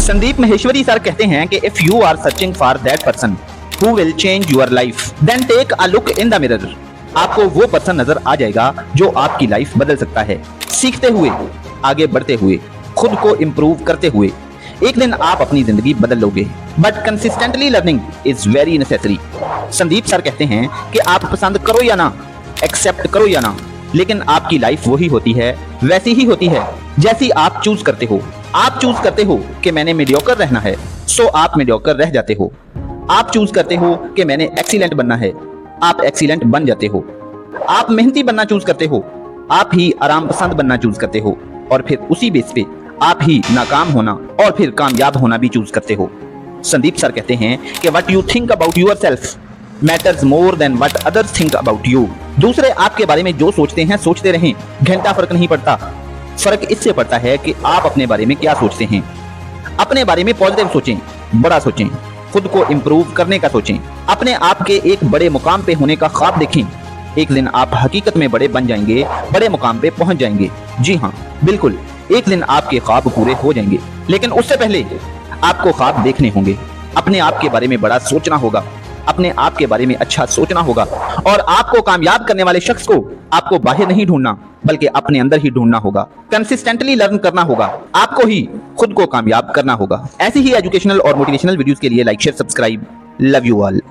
Sandeep Maheshwari sir कहते हैं कि if you are searching for that person who will change your life then take a look in the mirror. आपको वो person नजर आ जाएगा जो आपकी लाइफ बदल सकता है। सीखते हुए, आगे बढ़ते हुए, खुद को इम्प्रूव करते हुए एक दिन आप अपनी जिंदगी बदल लोगे। But consistently learning is very necessary. Sandeep sir कहते हैं कि आप पसंद करो या ना, एक्सेप्ट करो या ना, लेकिन आपकी लाइफ वही होती है, वैसी ही होती है जैसी आप चूज करते हो। आप चूज करते हो कि मैंने मीडियोकर रहना है, सो आप मीडियोकर रह जाते हो। आप चूज करते हो कि मैंने एक्सीलेंट बनना है, आप एक्सीलेंट बन जाते हो। आप मेहनती बनना चूज करते हो, आप ही आराम पसंद बनना चूज करते हो, और फिर उसी बेस पे आप ही नाकाम होना और फिर कामयाब होना भी चूज करते हो। संदीप सर कहते हैं कि what you think about yourself matters more than what others think about you. दूसरे आपके बारे में जो सोचते हैं सोचते रहें, घंटा फर्क नहीं पड़ता। फर्क इससे पड़ता है कि आप अपने बारे में क्या सोचते हैं। अपने बारे में पॉजिटिव सोचें, बड़ा सोचें, खुद को इम्प्रूव करने का सोचें, अपने आप के एक बड़े मुकाम पे होने का ख्वाब देखें। एक दिन आप हकीकत में बड़े बन जाएंगे, बड़े मुकाम पे पहुंच जाएंगे। जी हाँ, बिल्कुल, एक दिन आपके ख्वाब पूरे हो जाएंगे, लेकिन उससे पहले आपको ख्वाब देखने होंगे। अपने आप के बारे में बड़ा सोचना होगा, अपने आप के बारे में अच्छा सोचना होगा, और आपको कामयाब करने वाले शख्स को आपको बाहर नहीं ढूंढना बल्कि अपने अंदर ही ढूंढना होगा। कंसिस्टेंटली लर्न करना होगा, आपको ही खुद को कामयाब करना होगा। ऐसी ही एजुकेशनल और मोटिवेशनल वीडियोस के लिए like, share, subscribe. Love you all.